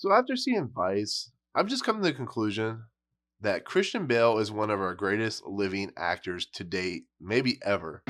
So after seeing Vice, I've just come to the conclusion that Christian Bale is one of our greatest living actors to date, maybe ever.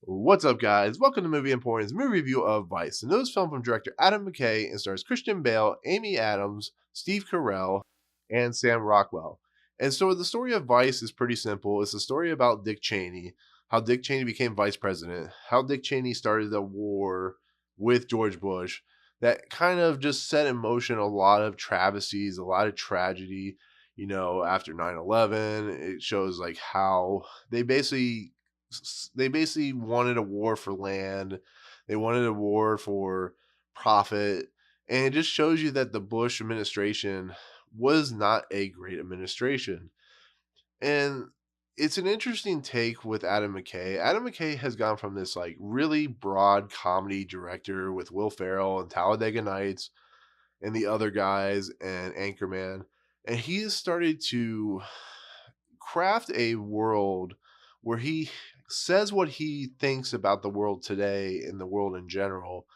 What's up, guys? Welcome to Movie Emporium's movie review of Vice, a newest film from director Adam McKay and stars Christian Bale, Amy Adams, Steve Carell, and Sam Rockwell. And so the story of Vice is pretty simple. It's a story about Dick Cheney, how Dick Cheney became vice president, how Dick Cheney started a war with George Bush that kind of just set in motion a lot of travesties, a lot of tragedy. After 9/11, it shows like how they basically wanted a war for land. They wanted a war for profit. And it just shows you that the Bush administration was not a great administration. And it's an interesting take with Adam McKay. Adam McKay has gone from this like really broad comedy director with Will Ferrell and Talladega Nights and the other guys and Anchorman. And he has started to craft a world where he says what he thinks about the world today and the world in general,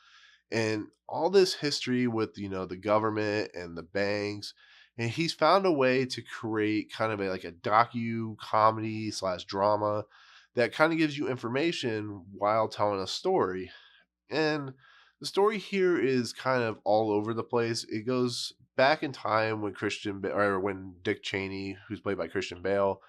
and all this history with the government and the banks. And he's found a way to create kind of like a docu comedy slash drama that kind of gives you information while telling a story. And the story here is kind of all over the place. It goes back in time when or when Dick Cheney, who's played by Christian Bale,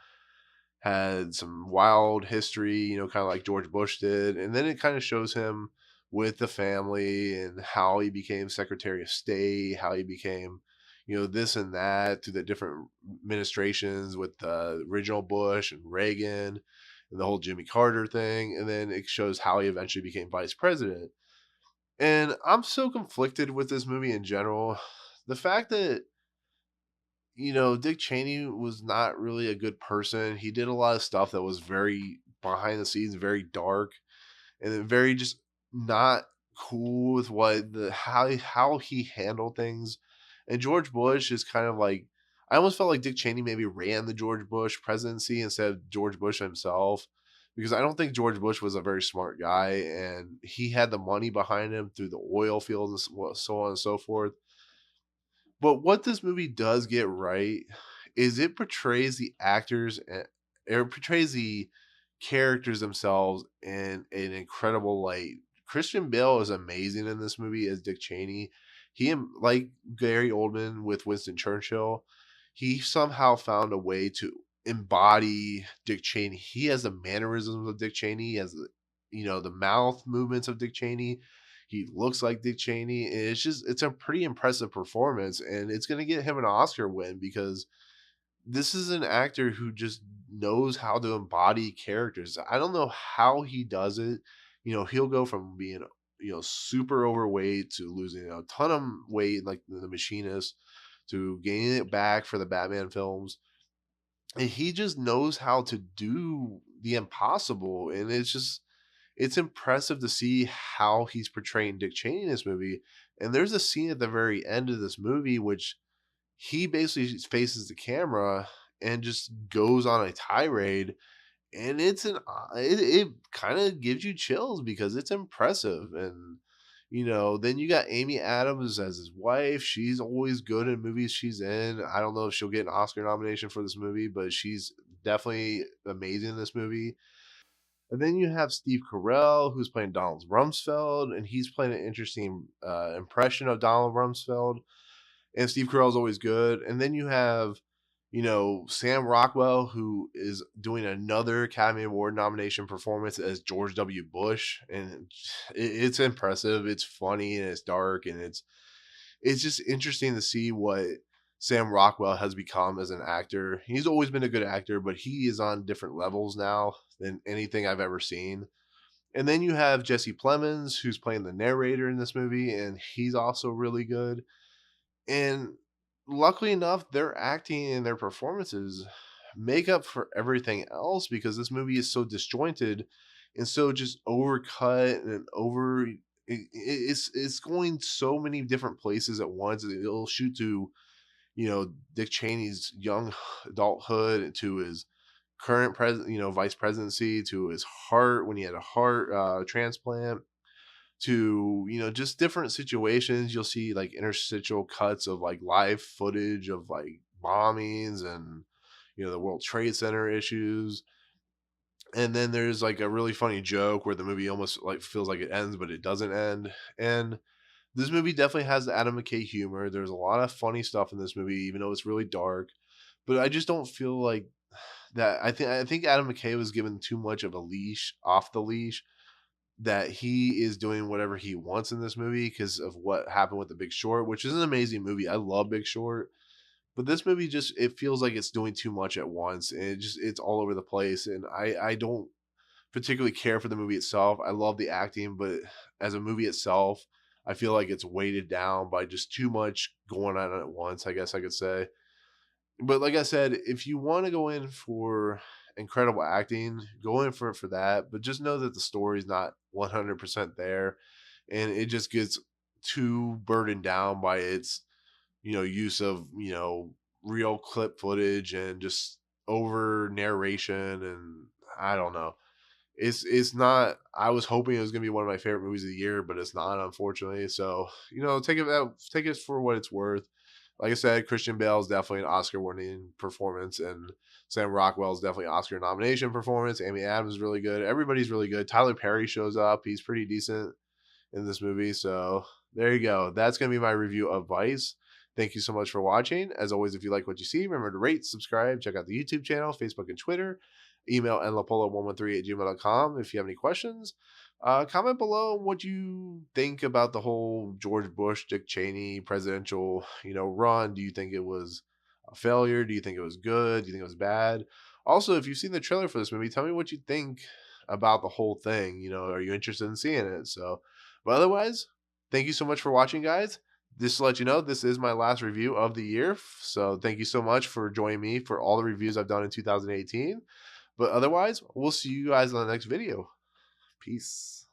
had some wild history, kind of like George Bush did. And then it kind of shows him with the family and how he became Secretary of State, how he became, this and that through the different administrations with the original Bush and Reagan and the whole Jimmy Carter thing. And then it shows how he eventually became vice president. And I'm so conflicted with this movie in general. The fact that Dick Cheney was not really a good person. He did a lot of stuff that was very behind the scenes, very dark, and then very just not cool with what the how he handled things. And George Bush is kind of like, I almost felt like Dick Cheney maybe ran the George Bush presidency instead of George Bush himself. Because I don't think George Bush was a very smart guy, and he had the money behind him through the oil fields and so on and so forth. But what this movie does get right is it portrays the actors and it portrays the characters themselves in an incredible light. Christian Bale is amazing in this movie as Dick Cheney. Like Gary Oldman with Winston Churchill, he somehow found a way to embody Dick Cheney. He has the mannerisms of Dick Cheney, he has the mouth movements of Dick Cheney. He looks like Dick Cheney. And it's a pretty impressive performance, and it's going to get him an Oscar win because this is an actor who just knows how to embody characters. I don't know how he does it. He'll go from being, super overweight to losing a ton of weight, like the machinist, to gaining it back for the Batman films. And he just knows how to do the impossible. And it's impressive to see how he's portraying Dick Cheney in this movie. And there's a scene at the very end of this movie which he basically faces the camera and just goes on a tirade, and it kind of gives you chills because it's impressive. And then you got Amy Adams as his wife. She's always good in movies she's in. I don't know if she'll get an Oscar nomination for this movie, but she's definitely amazing in this movie. And then you have Steve Carell, who's playing Donald Rumsfeld, and he's playing an interesting impression of Donald Rumsfeld. And Steve Carell's always good. And then you have, Sam Rockwell, who is doing another Academy Award nomination performance as George W. Bush, and it's impressive. It's funny and it's dark, and it's just interesting to see what Sam Rockwell has become as an actor. He's always been a good actor, but he is on different levels now than anything I've ever seen. And then you have Jesse Plemons, who's playing the narrator in this movie, and he's also really good. And luckily enough, their acting and their performances make up for everything else because this movie is so disjointed and so just overcut and it's going so many different places at once. It'll shoot to Dick Cheney's young adulthood to his current president, vice presidency, to his heart when he had a heart transplant, to just different situations. You'll see like interstitial cuts of like live footage of like bombings and the World Trade Center issues. And then there's like a really funny joke where the movie almost like feels like it ends, but it doesn't end. And this movie definitely has the Adam McKay humor. There's a lot of funny stuff in this movie, even though it's really dark. But I just don't feel like that. I think Adam McKay was given too much of a leash off the leash, that he is doing whatever he wants in this movie because of what happened with The Big Short, which is an amazing movie. I love Big Short, but this movie just it feels like it's doing too much at once, and it's all over the place. And I don't particularly care for the movie itself. I love the acting, but as a movie itself, I feel like it's weighted down by just too much going on at once, I guess I could say. But like I said, if you want to go in for incredible acting, go in for that. But just know that the story's not 100% there, and it just gets too burdened down by its use of real clip footage and just over narration, and I don't know. It's not. I was hoping it was gonna be one of my favorite movies of the year, but it's not, unfortunately. So take it for what it's worth. Like I said, Christian Bale is definitely an Oscar-winning performance, and Sam Rockwell is definitely Oscar nomination performance. Amy Adams is really good. Everybody's really good. Tyler Perry shows up. He's pretty decent in this movie. So there you go. That's going to be my review of Vice. Thank you so much for watching. As always, if you like what you see, remember to rate, subscribe, check out the YouTube channel, Facebook, and Twitter. Email nlapolo113@gmail.com if you have any questions. Comment below what you think about the whole George Bush, Dick Cheney presidential, run. Do you think it was a failure? Do you think it was good? Do you think it was bad? Also, if you've seen the trailer for this movie, tell me what you think about the whole thing. Are you interested in seeing it? So, but otherwise, thank you so much for watching, guys. Just to let you know, this is my last review of the year. So thank you so much for joining me for all the reviews I've done in 2018. But otherwise, we'll see you guys on the next video. Peace.